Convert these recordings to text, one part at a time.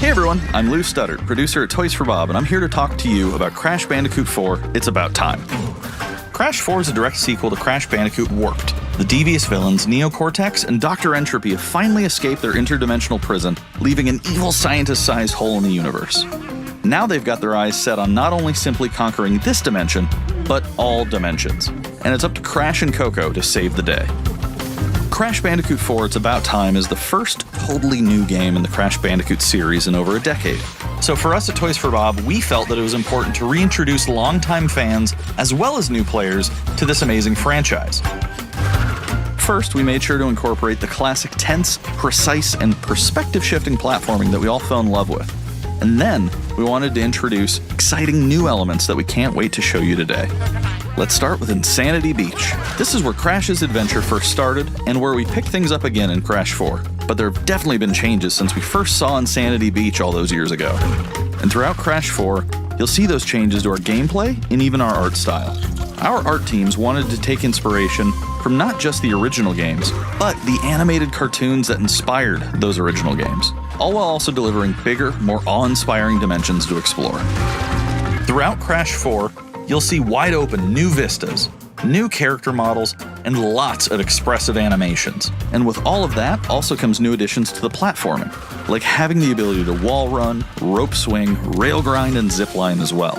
Hey everyone, I'm Lou Studdard, producer at Toys for Bob, and I'm here to talk to you about Crash Bandicoot 4, It's About Time. Crash 4 is a direct sequel to Crash Bandicoot Warped. The devious villains, Neo-Cortex and Dr. Entropy, have finally escaped their interdimensional prison, leaving an evil scientist-sized hole in the universe. Now they've got their eyes set on not only simply conquering this dimension, but all dimensions. And it's up to Crash and Coco to save the day. Crash Bandicoot 4 It's About Time is the first totally new game in the Crash Bandicoot series in over a decade. So for us at Toys for Bob, we felt that it was important to reintroduce longtime fans, as well as new players, to this amazing franchise. First, we made sure to incorporate the classic tense, precise, and perspective-shifting platforming that we all fell in love with. And then, we wanted to introduce exciting new elements that we can't wait to show you today. Let's start with Insanity Beach. This is where Crash's adventure first started, and where we pick things up again in Crash 4. But there have definitely been changes since we first saw Insanity Beach all those years ago. And throughout Crash 4, you'll see those changes to our gameplay and even our art style. Our art teams wanted to take inspiration from not just the original games, but the animated cartoons that inspired those original games, all while also delivering bigger, more awe-inspiring dimensions to explore. Throughout Crash 4, you'll see wide-open new vistas, new character models, and lots of expressive animations. And with all of that also comes new additions to the platforming, like having the ability to wall run, rope swing, rail grind, and zipline as well.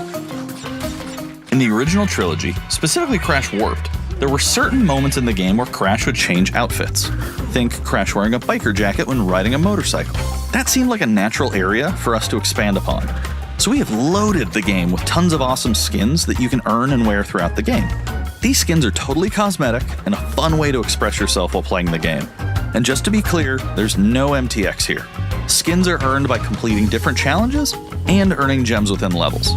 In the original trilogy, specifically Crash Warped, there were certain moments in the game where Crash would change outfits. Think Crash wearing a biker jacket when riding a motorcycle. That seemed like a natural area for us to expand upon. So we have loaded the game with tons of awesome skins that you can earn and wear throughout the game. These skins are totally cosmetic and a fun way to express yourself while playing the game. And just to be clear, there's no MTX here. Skins are earned by completing different challenges and earning gems within levels.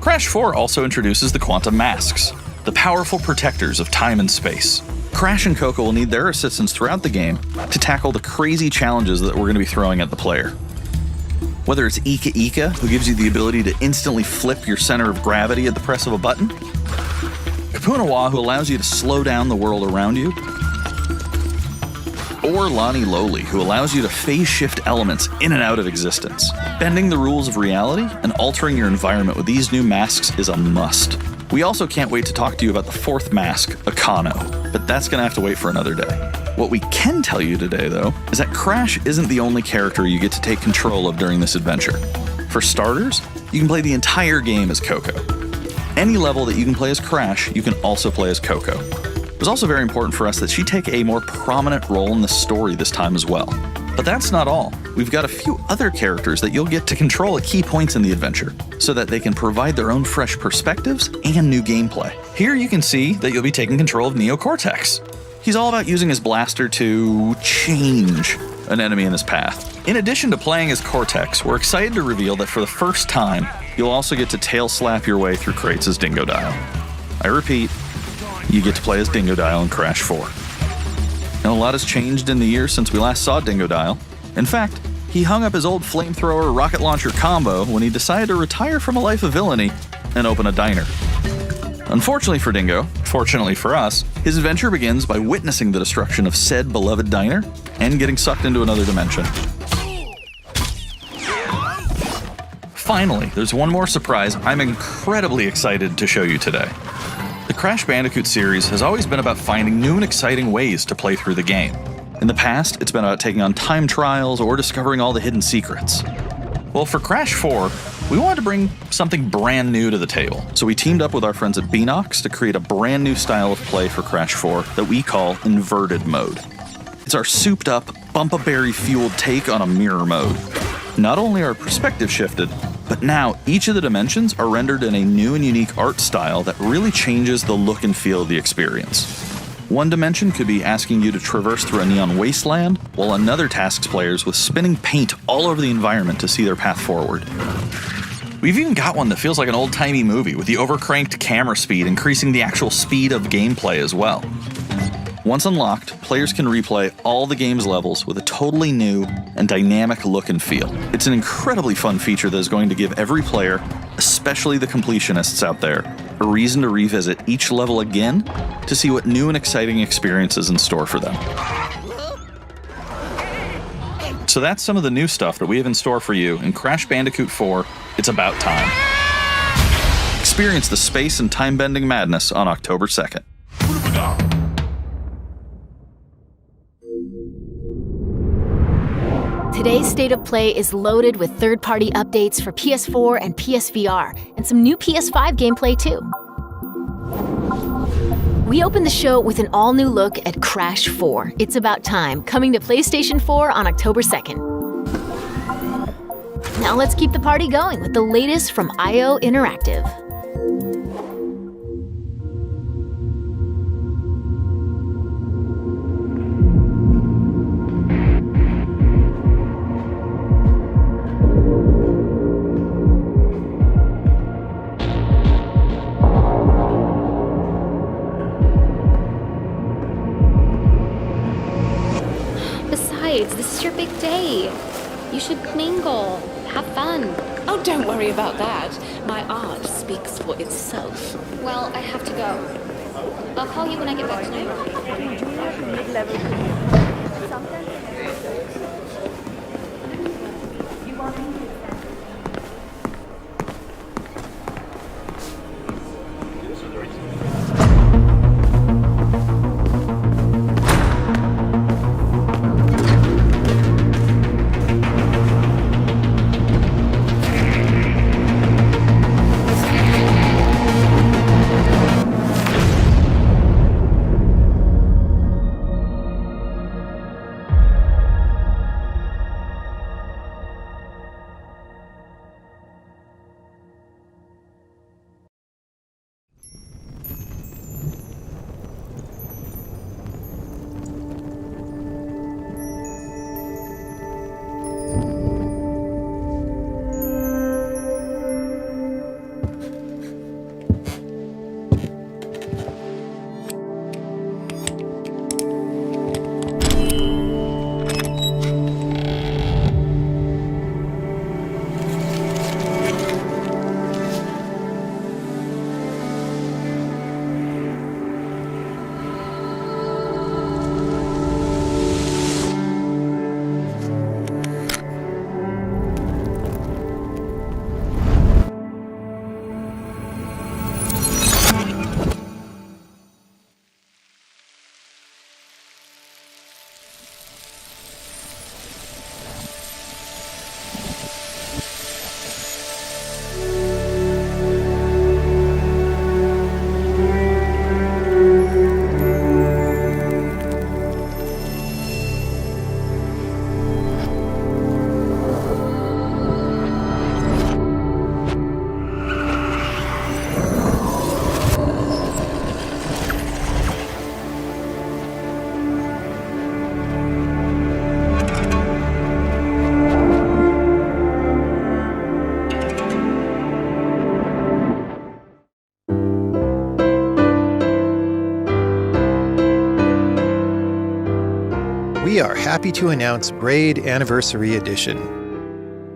Crash 4 also introduces the Quantum Masks, the powerful protectors of time and space. Crash and Coco will need their assistance throughout the game to tackle the crazy challenges that we're going to be throwing at the player. Whether it's Ika Ika, who gives you the ability to instantly flip your center of gravity at the press of a button, Kapunawa, who allows you to slow down the world around you, or Lani Loli, who allows you to phase shift elements in and out of existence. Bending the rules of reality and altering your environment with these new masks is a must. We also can't wait to talk to you about the fourth mask, Akano, but that's gonna have to wait for another day. What we can tell you today, though, is that Crash isn't the only character you get to take control of during this adventure. For starters, you can play the entire game as Coco. Any level that you can play as Crash, you can also play as Coco. It was also very important for us that she take a more prominent role in the story this time as well. But that's not all. We've got a few other characters that you'll get to control at key points in the adventure, so that they can provide their own fresh perspectives and new gameplay. Here you can see that you'll be taking control of Neo-Cortex. He's all about using his blaster to change an enemy in his path. In addition to playing as Cortex, we're excited to reveal that for the first time, you'll also get to tail slap your way through crates as Dingodile. I repeat, you get to play as Dingodile in Crash 4. Now, a lot has changed in the years since we last saw Dingodile. In fact, he hung up his old flamethrower rocket launcher combo when he decided to retire from a life of villainy and open a diner. Unfortunately for Dingo, fortunately for us, his adventure begins by witnessing the destruction of said beloved diner and getting sucked into another dimension. Finally, there's one more surprise I'm incredibly excited to show you today. The Crash Bandicoot series has always been about finding new and exciting ways to play through the game. In the past, it's been about taking on time trials or discovering all the hidden secrets. Well, for Crash 4, we wanted to bring something brand new to the table, so we teamed up with our friends at Beanox to create a brand new style of play for Crash 4 that we call Inverted Mode. It's our souped-up, bumpa-berry-fueled take on a mirror mode. Not only are perspective shifted, but now each of the dimensions are rendered in a new and unique art style that really changes the look and feel of the experience. One dimension could be asking you to traverse through a neon wasteland, while another tasks players with spinning paint all over the environment to see their path forward. We've even got one that feels like an old-timey movie, with the overcranked camera speed increasing the actual speed of gameplay as well. Once unlocked, players can replay all the game's levels with a totally new and dynamic look and feel. It's an incredibly fun feature that is going to give every player, especially the completionists out there, a reason to revisit each level again to see what new and exciting experiences in store for them. So that's some of the new stuff that we have in store for you in Crash Bandicoot 4, It's About Time. Experience the space and time-bending madness on October 2nd. Today's State of Play is loaded with third-party updates for PS4 and PSVR, and some new PS5 gameplay too. We open the show with an all-new look at Crash 4, It's About Time, coming to PlayStation 4 on October 2nd. Now let's keep the party going with the latest from IO Interactive. This is your big day. You should mingle, have fun. Oh, don't worry about that. My art speaks for itself. Well, I have to go. I'll call you when I get back to New We are happy to announce Braid Anniversary Edition.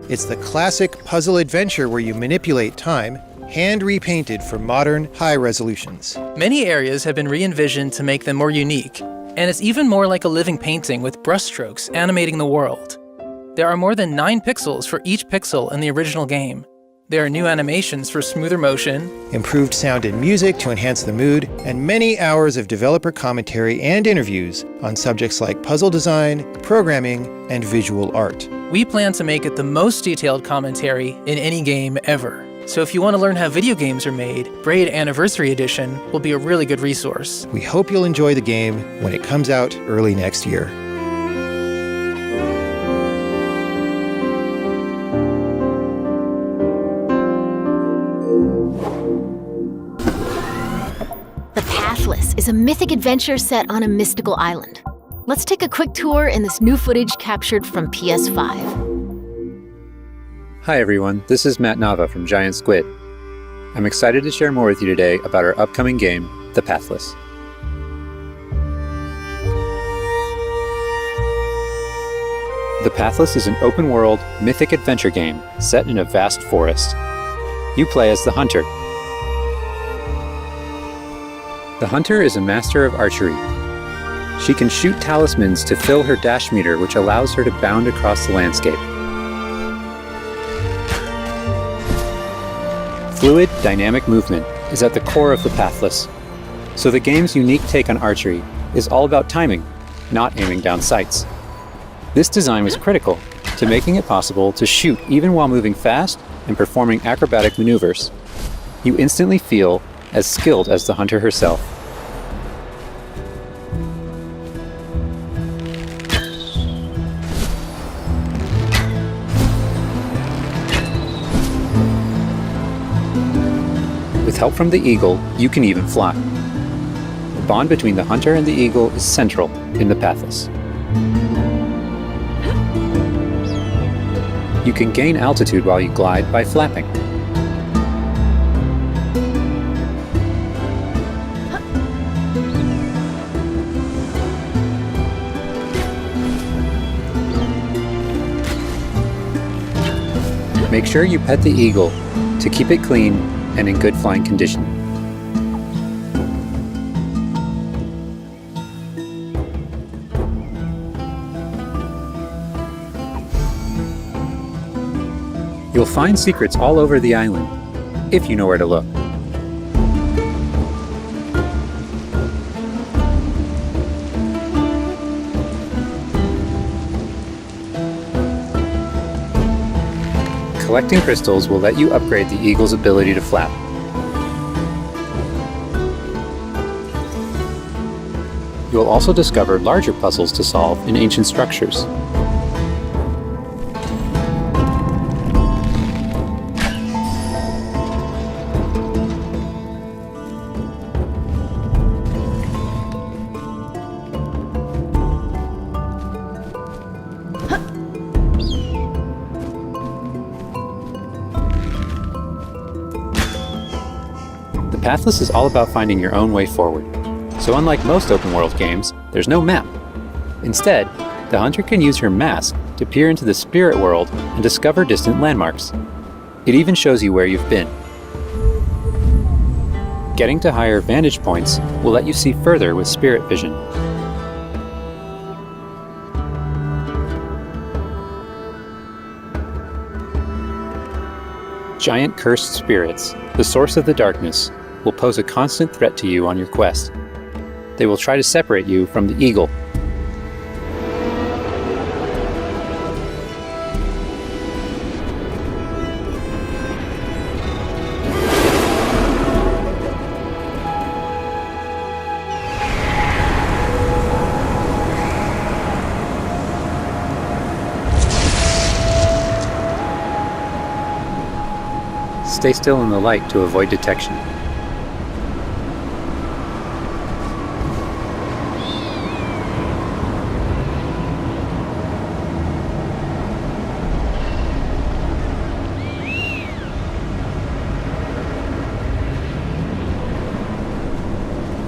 It's the classic puzzle adventure where you manipulate time, hand repainted for modern, high resolutions. Many areas have been re-envisioned to make them more unique, and it's even more like a living painting with brushstrokes animating the world. There are more than 9 pixels for each pixel in the original game. There are new animations for smoother motion, improved sound and music to enhance the mood, and many hours of developer commentary and interviews on subjects like puzzle design, programming, and visual art. We plan to make it the most detailed commentary in any game ever. So if you want to learn how video games are made, Braid Anniversary Edition will be a really good resource. We hope you'll enjoy the game when it comes out early next year. The Pathless is a mythic adventure set on a mystical island. Let's take a quick tour in this new footage captured from PS5. Hi everyone, this is Matt Nava from Giant Squid. I'm excited to share more with you today about our upcoming game, The Pathless. The Pathless is an open-world, mythic adventure game set in a vast forest. You play as the Hunter. The Hunter is a master of archery. She can shoot talismans to fill her dash meter, which allows her to bound across the landscape. Fluid, dynamic movement is at the core of the Pathless, so the game's unique take on archery is all about timing, not aiming down sights. This design was critical to making it possible to shoot even while moving fast and performing acrobatic maneuvers. You instantly feel as skilled as the hunter herself. With help from the eagle, you can even fly. The bond between the hunter and the eagle is central in the Pathless. You can gain altitude while you glide by flapping. Make sure you pet the eagle to keep it clean and in good flying condition. You'll find secrets all over the island, if you know where to look. Collecting crystals will let you upgrade the eagle's ability to flap. You will also discover larger puzzles to solve in ancient structures. The Pathless is all about finding your own way forward. So unlike most open-world games, there's no map. Instead, the hunter can use her mask to peer into the spirit world and discover distant landmarks. It even shows you where you've been. Getting to higher vantage points will let you see further with spirit vision. Giant cursed spirits, the source of the darkness, will pose a constant threat to you on your quest. They will try to separate you from the eagle. Stay still in the light to avoid detection.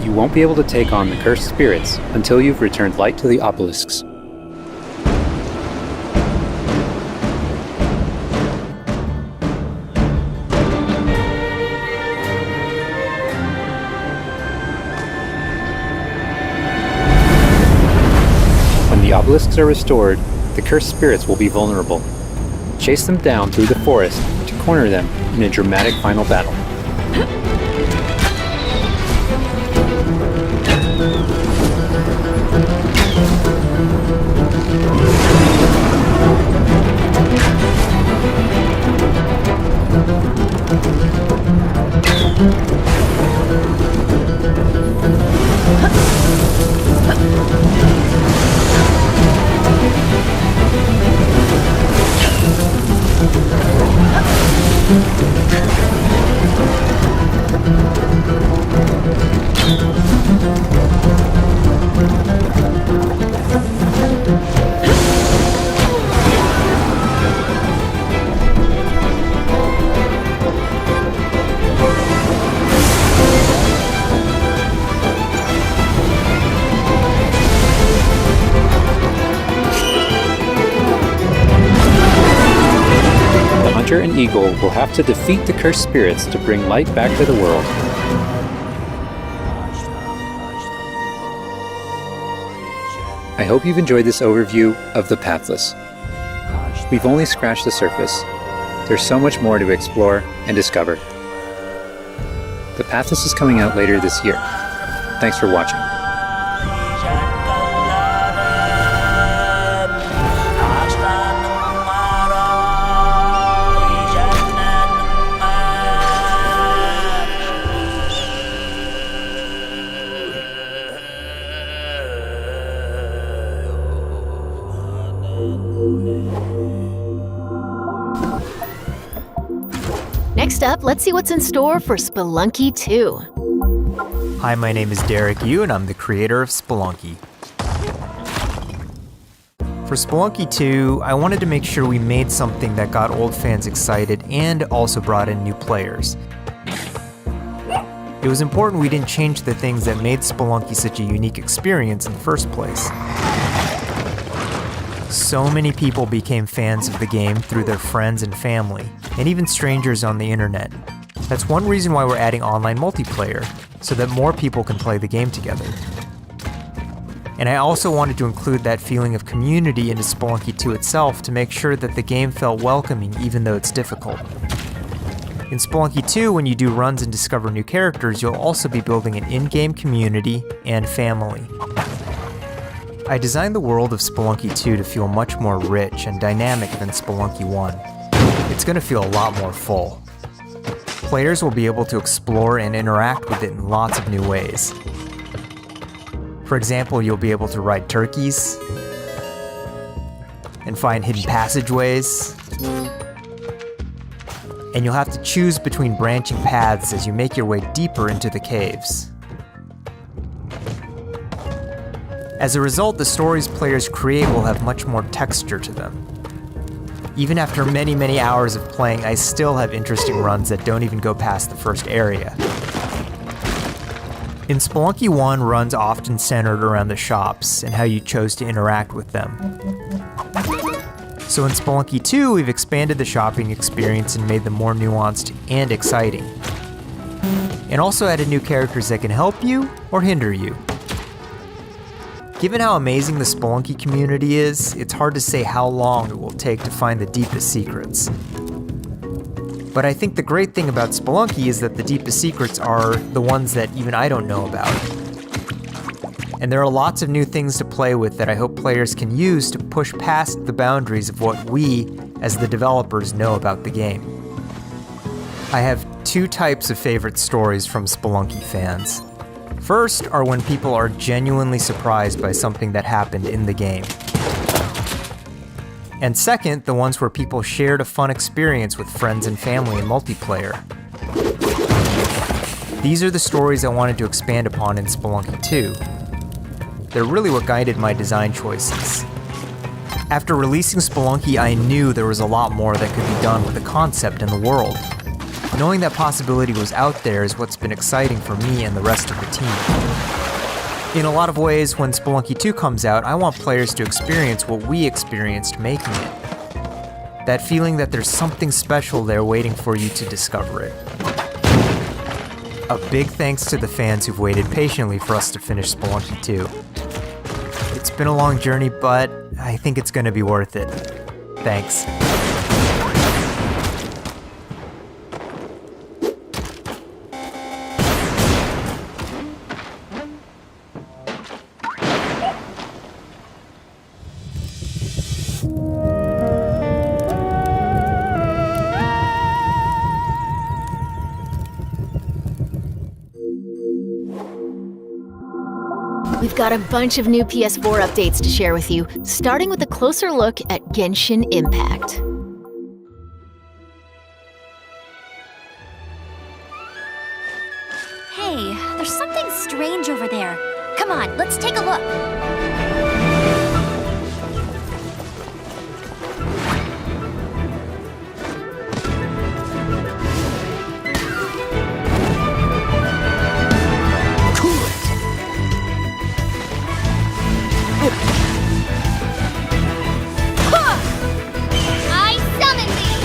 You won't be able to take on the cursed spirits until you've returned light to the obelisks. When the obelisks are restored, the cursed spirits will be vulnerable. Chase them down through the forest to corner them in a dramatic final battle. Hunter and Eagle will have to defeat the cursed spirits to bring light back to the world. I hope you've enjoyed this overview of the Pathless. We've only scratched the surface. There's so much more to explore and discover. The Pathless is coming out later this year. Thanks for watching. Next up, let's see what's in store for Spelunky 2. Hi, my name is Derek Yu, and I'm the creator of Spelunky. For Spelunky 2, I wanted to make sure we made something that got old fans excited and also brought in new players. It was important we didn't change the things that made Spelunky such a unique experience in the first place. So many people became fans of the game through their friends and family, and even strangers on the internet. That's one reason why we're adding online multiplayer, so that more people can play the game together. And I also wanted to include that feeling of community into Spelunky 2 itself to make sure that the game felt welcoming even though it's difficult. In Spelunky 2, when you do runs and discover new characters, you'll also be building an in-game community and family. I designed the world of Spelunky 2 to feel much more rich and dynamic than Spelunky 1. It's going to feel a lot more full. Players will be able to explore and interact with it in lots of new ways. For example, you'll be able to ride turkeys, and find hidden passageways, and you'll have to choose between branching paths as you make your way deeper into the caves. As a result, the stories players create will have much more texture to them. Even after many hours of playing, I still have interesting runs that don't even go past the first area. In Spelunky 1, runs often centered around the shops and how you chose to interact with them. So in Spelunky 2, we've expanded the shopping experience and made them more nuanced and exciting. And also added new characters that can help you or hinder you. Given how amazing the Spelunky community is, it's hard to say how long it will take to find the deepest secrets. But I think the great thing about Spelunky is that the deepest secrets are the ones that even I don't know about. And there are lots of new things to play with that I hope players can use to push past the boundaries of what we, as the developers, know about the game. I have two types of favorite stories from Spelunky fans. First are when people are genuinely surprised by something that happened in the game. And second, the ones where people shared a fun experience with friends and family in multiplayer. These are the stories I wanted to expand upon in Spelunky 2. They're really what guided my design choices. After releasing Spelunky, I knew there was a lot more that could be done with the concept and the world. Knowing that possibility was out there is what's been exciting for me and the rest of the team. In a lot of ways, when Spelunky 2 comes out, I want players to experience what we experienced making it. That feeling that there's something special there waiting for you to discover it. A big thanks to the fans who've waited patiently for us to finish Spelunky 2. It's been a long journey, but I think it's going to be worth it. Thanks. We've got a bunch of new PS4 updates to share with you, starting with a closer look at Genshin Impact. Hey, there's something strange over there. Come on, let's take a look. I summon thee!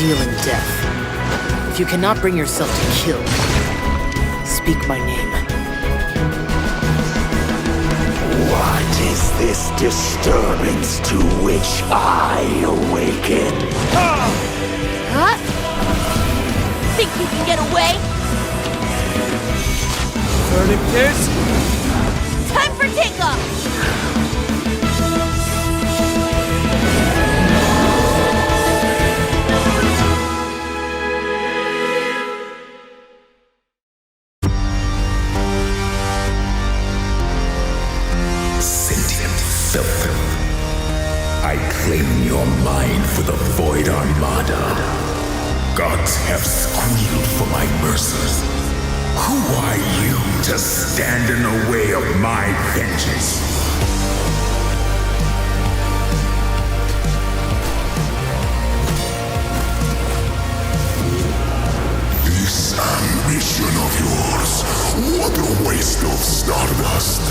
dealing death. If you cannot bring yourself to kill, speak my name. What is this disturbance to which I awaken? Huh? Think you can get away? Burning kiss? Time for takeoff! Sentient filth. I claim your mind for the Void Armada. Gods have squealed for my mercy. Who are you to stand in the way of my vengeance? This ambition of yours, what a waste of stardust.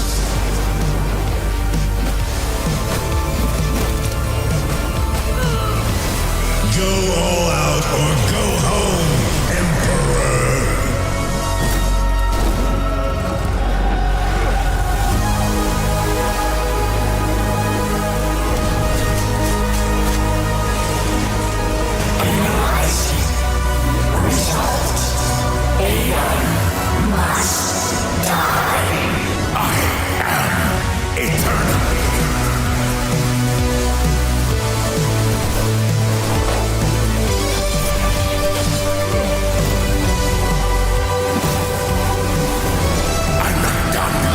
Go all out or go home, Emperor! Result. Aeon must die. I am eternal.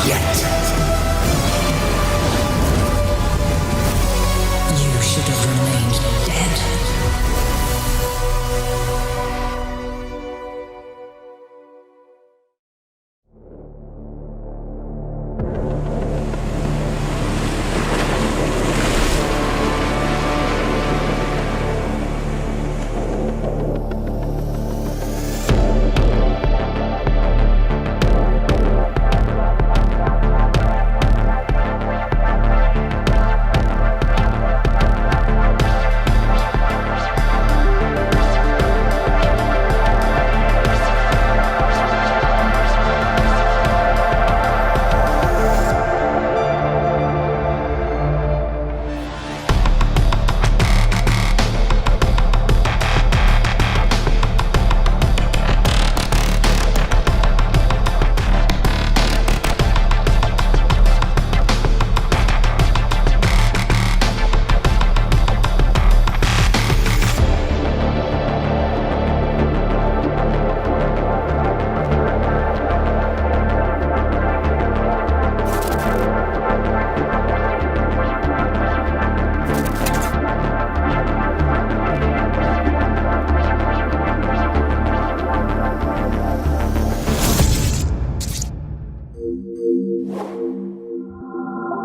Yet. You should have remained dead.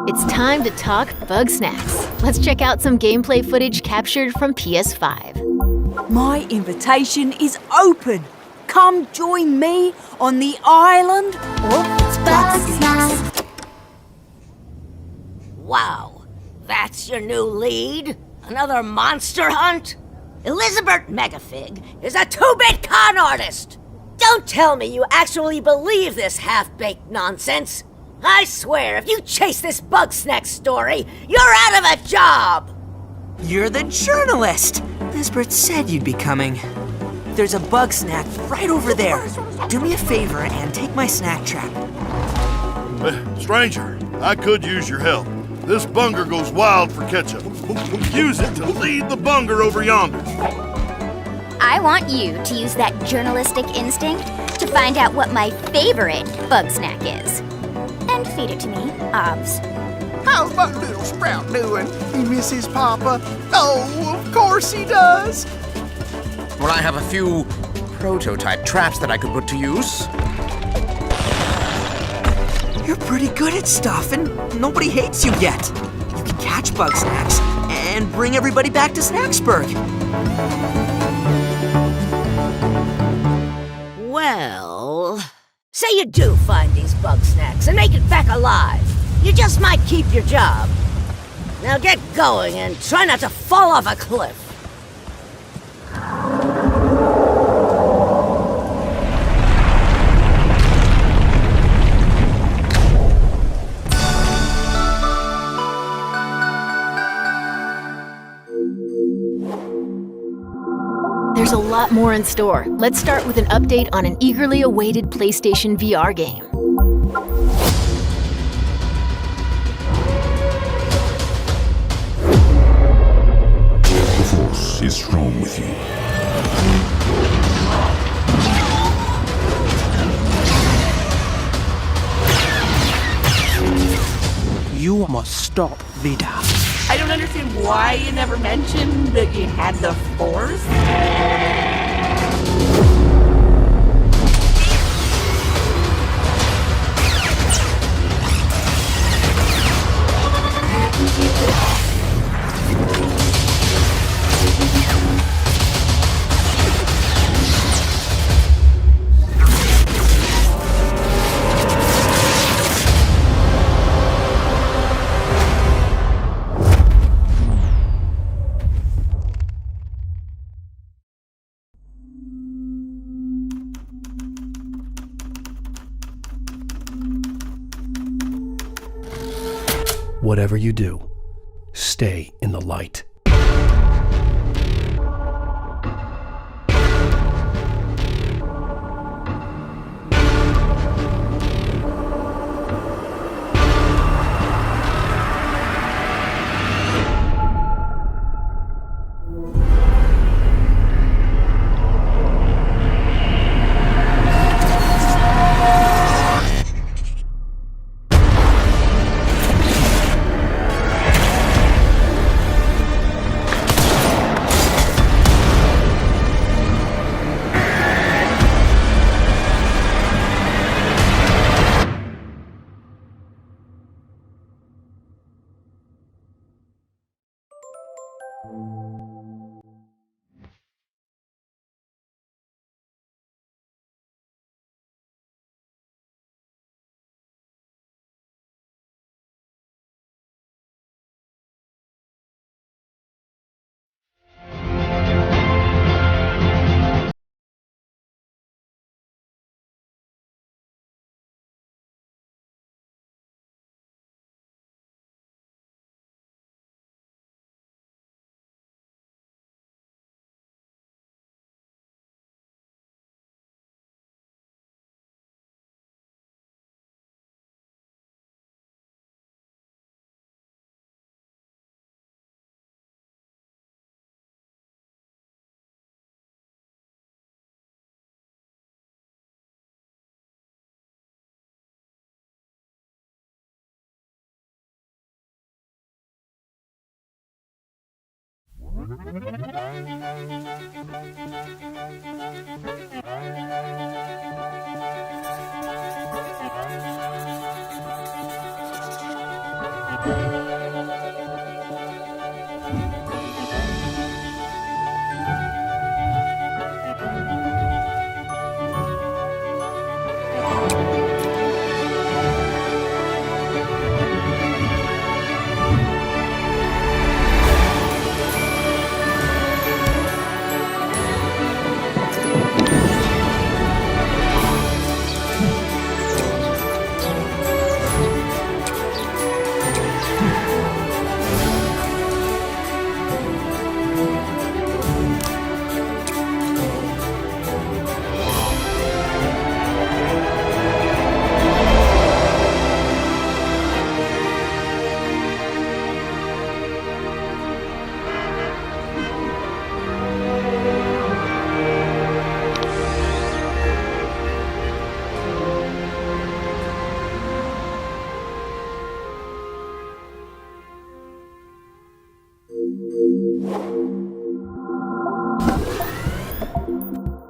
It's time to talk bug snacks. Let's check out some gameplay footage captured from PS5. My invitation is open. Come join me on the island of bug snacks. Wow, that's your new lead? Another monster hunt? Elizabeth Megafig is a 2-bit con artist! Don't tell me you actually believe this half-baked nonsense! I swear, if you chase this bug snack story, you're out of a job! You're the journalist! Lisbeth said you'd be coming. There's a bug snack right over there. Do me a favor and take my snack trap. Stranger, I could use your help. This bunger goes wild for ketchup. Use it to lead the bunger over yonder. I want you to use that journalistic instinct to find out what my favorite bug snack is. And feed it to me, obs. How's my little sprout doing? He misses Papa? Oh, of course he does. Well, I have a few prototype traps that I could put to use. You're pretty good at stuff, and nobody hates you yet. You can catch bug snacks and bring everybody back to Snacksburg. Well, say you do find these bug snacks and make it back alive. You just might keep your job. Now get going and try not to fall off a cliff. lot more in store. Let's start with an update on an eagerly awaited PlayStation VR game. The Force is strong with you. You must stop Vida. I don't understand why you never mentioned that you had the Force. Whatever you do, stay in the light.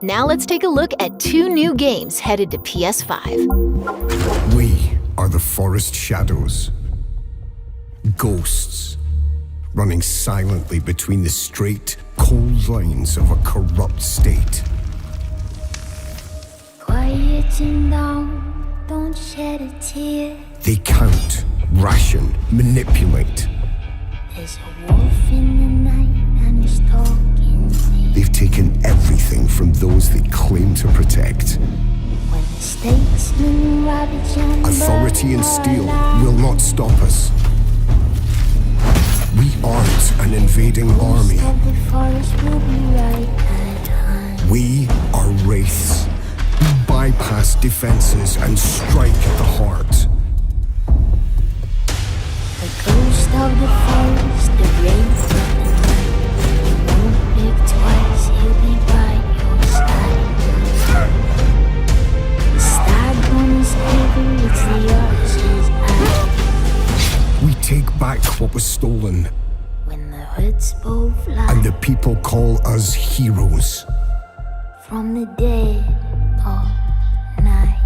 Now let's take a look at 2 new games headed to PS5. We are the forest shadows. Ghosts, running silently between the straight, cold lines of a corrupt state. Quieten down, don't shed a tear. They count, ration, manipulate. There's a wolf in the night and he's talking. They've taken everything from those they claim to protect. When the statesmen ravage and Authority and steel will not stop us. We aren't an invading army. Of the forest will be right at hand. We are wraiths who bypass defenses and strike at the heart. The ghost of the forest, the wraith of the night. Won't think twice, he'll be by your side. The stag is heavy, it's the archer's eye. We take back what was stolen, When the hoods both fly and the people call us heroes. from the dead of night.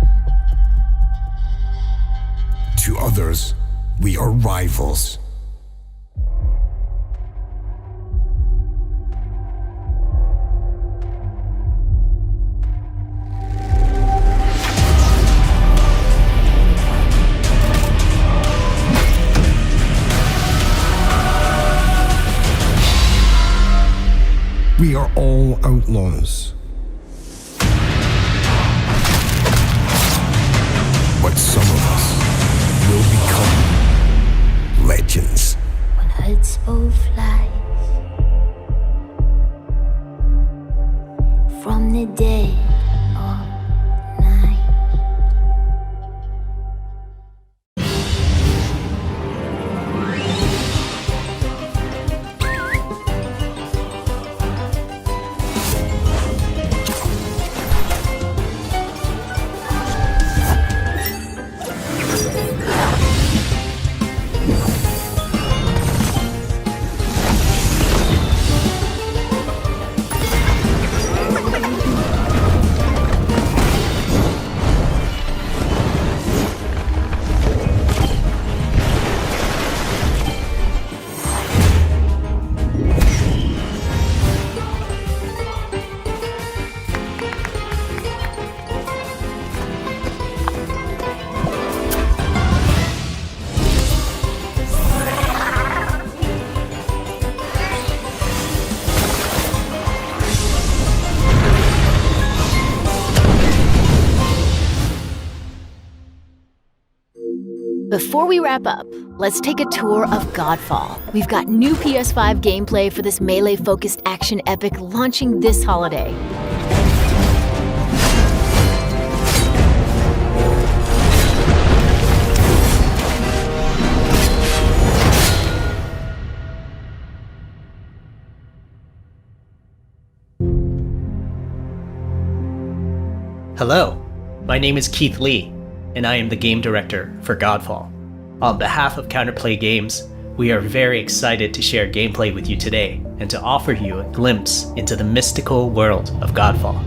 To others, we are rivals. We are all outlaws. But some of us will become legends. When hoods both fly from the dead of night. Before we wrap up, let's take a tour of Godfall. We've got new PS5 gameplay for this melee-focused action epic launching this holiday. Hello, my name is Keith Lee, and I am the game director for Godfall. On behalf of Counterplay Games, we are very excited to share gameplay with you today and to offer you a glimpse into the mystical world of Godfall.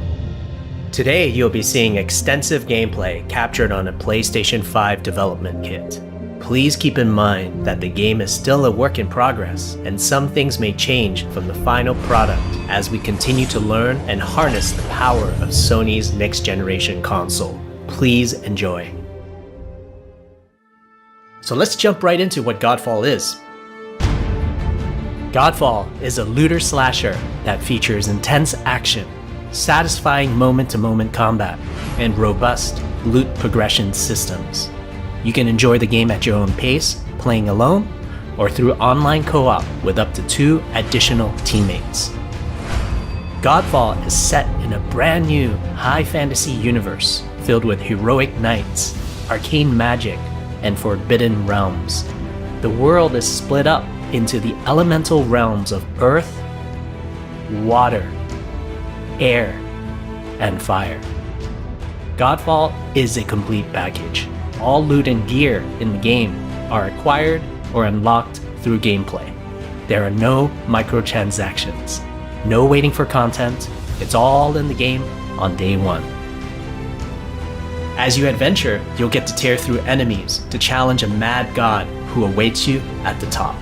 Today, you'll be seeing extensive gameplay captured on a PlayStation 5 development kit. Please keep in mind that the game is still a work in progress, and some things may change from the final product as we continue to learn and harness the power of Sony's next-generation console. Please enjoy. So let's jump right into what Godfall is. Godfall is a looter slasher that features intense action, satisfying moment-to-moment combat, and robust loot progression systems. You can enjoy the game at your own pace, playing alone, or through online co-op with up to 2 additional teammates. Godfall is set in a brand new high fantasy universe filled with heroic knights, arcane magic, and forbidden realms. The world is split up into the elemental realms of earth, water, air, and fire. Godfall is a complete package. All loot and gear in the game are acquired or unlocked through gameplay. There are no microtransactions, no waiting for content. It's all in the game on day one. As you adventure, you'll get to tear through enemies to challenge a mad god who awaits you at the top.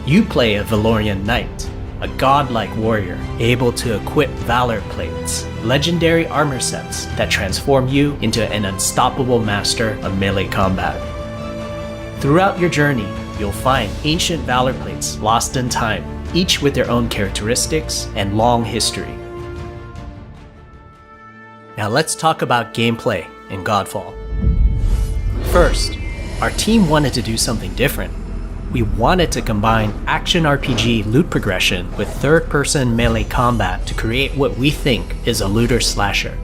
You play a Valorian knight, a godlike warrior able to equip valor plates, legendary armor sets that transform you into an unstoppable master of melee combat. Throughout your journey, you'll find ancient valor plates lost in time, each with their own characteristics and long history. Now let's talk about gameplay in Godfall. First, our team wanted to do something different. we wanted to combine action RPG loot progression with third-person melee combat to create what we think is a looter slasher.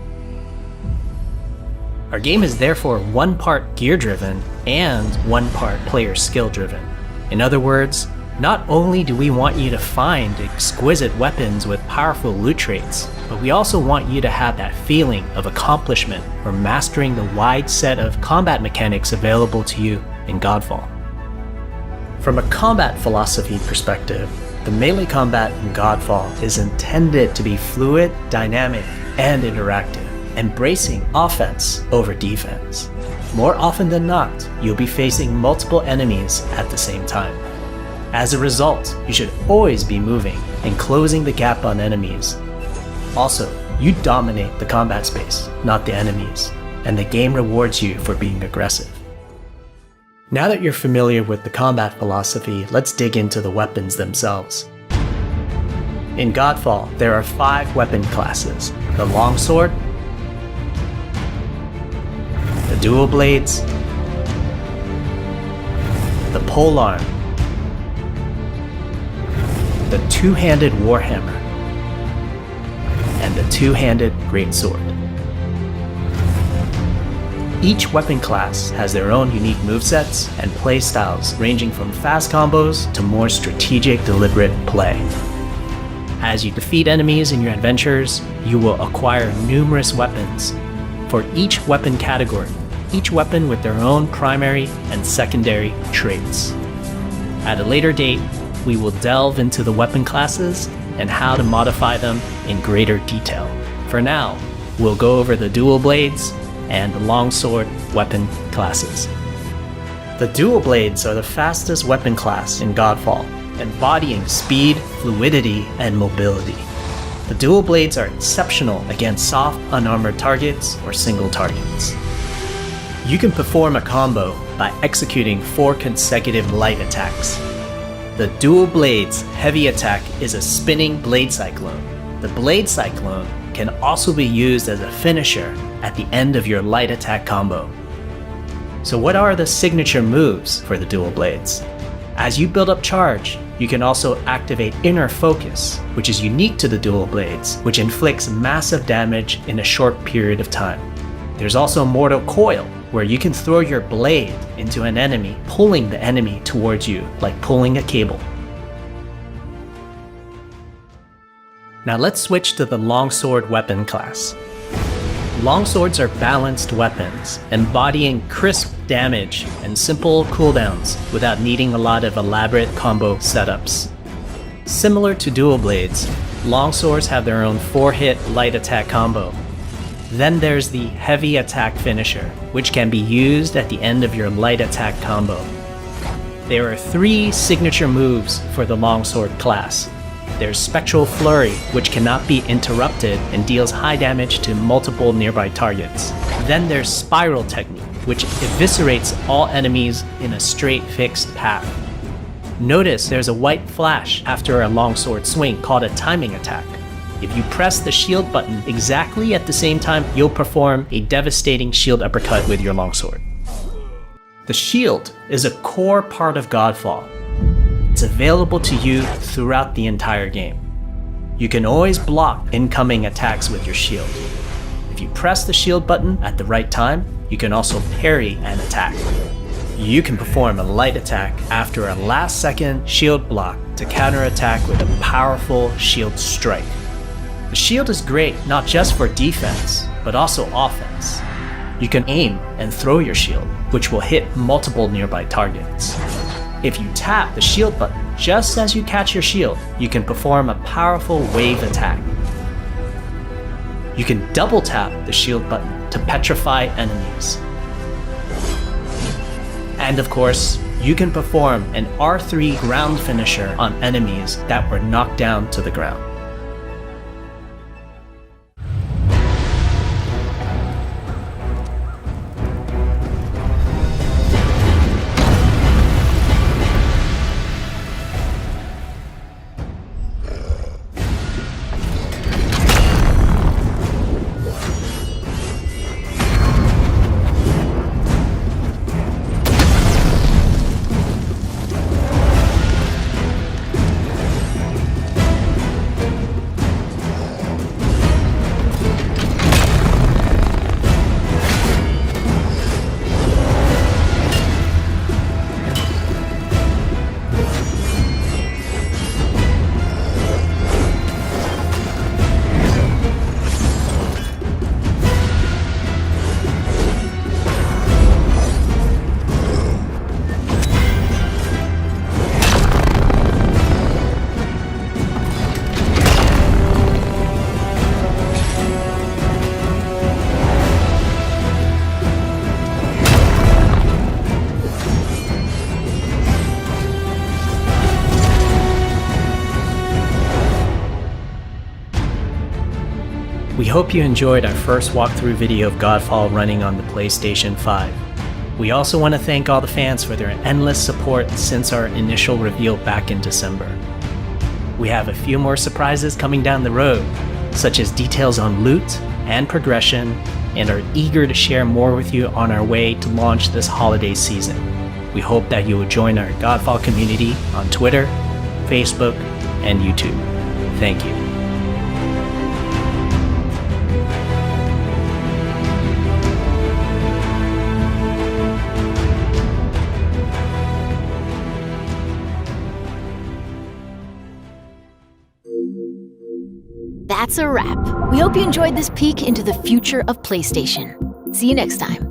Our game is therefore one part gear-driven and one part player skill-driven. In other words, not only do we want you to find exquisite weapons with powerful loot traits, but we also want you to have that feeling of accomplishment for mastering the wide set of combat mechanics available to you in Godfall. From a combat philosophy perspective, the melee combat in Godfall is intended to be fluid, dynamic, and interactive, embracing offense over defense. More often than not, you'll be facing multiple enemies at the same time. As a result, you should always be moving and closing the gap on enemies. Also, you dominate the combat space, not the enemies, and the game rewards you for being aggressive. Now that you're familiar with the combat philosophy, let's dig into the weapons themselves. In Godfall, there are 5 weapon classes: the Longsword, the Dual Blades, the Polearm, the Two-Handed Warhammer, and the Two-Handed Greatsword. Each weapon class has their own unique movesets and playstyles, ranging from fast combos to more strategic, deliberate play. As you defeat enemies in your adventures, you will acquire numerous weapons. For each weapon category, each weapon with their own primary and secondary traits. At a later date, we will delve into the weapon classes and how to modify them in greater detail. For now, we'll go over the Dual Blades and the Longsword weapon classes. The Dual Blades are the fastest weapon class in Godfall, embodying speed, fluidity, and mobility. The Dual Blades are exceptional against soft, unarmored targets or single targets. You can perform a combo by executing 4 consecutive light attacks. The Dual Blades heavy attack is a spinning blade cyclone. The blade cyclone can also be used as a finisher at the end of your light attack combo. So what are the signature moves for the Dual Blades? As you build up charge, you can also activate Inner Focus, which is unique to the Dual Blades, which inflicts massive damage in a short period of time. There's also Mortal Coil, where you can throw your blade into an enemy, pulling the enemy towards you like pulling a cable. Now let's switch to the Longsword weapon class. Longswords are balanced weapons, embodying crisp damage and simple cooldowns without needing a lot of elaborate combo setups. Similar to Dual Blades, Longswords have their own 4-hit light attack combo. Then there's the heavy attack finisher, which can be used at the end of your light attack combo. There are 3 signature moves for the Longsword class. There's Spectral Flurry, which cannot be interrupted and deals high damage to multiple nearby targets. Then there's Spiral Technique, which eviscerates all enemies in a straight fixed path. Notice there's a white flash after a Longsword swing called a timing attack. If you press the shield button exactly at the same time, you'll perform a devastating shield uppercut with your Longsword. The shield is a core part of Godfall. It's available to you throughout the entire game. You can always block incoming attacks with your shield. If you press the shield button at the right time, you can also parry an attack. You can perform a light attack after a last-second shield block to counterattack with a powerful shield strike. The shield is great not just for defense, but also offense. You can aim and throw your shield, which will hit multiple nearby targets. If you tap the shield button just as you catch your shield, you can perform a powerful wave attack. You can double tap the shield button to petrify enemies. And of course, you can perform an R3 ground finisher on enemies that were knocked down to the ground. hope you enjoyed our first walkthrough video of Godfall running on the PlayStation 5. We also want to thank all the fans for their endless support since our initial reveal back in December. We have a few more surprises coming down the road, such as details on loot and progression, and are eager to share more with you on our way to launch this holiday season. We hope that you will join our Godfall community on Twitter, Facebook, and YouTube. Thank you. That's a wrap. We hope you enjoyed this peek into the future of PlayStation. See you next time.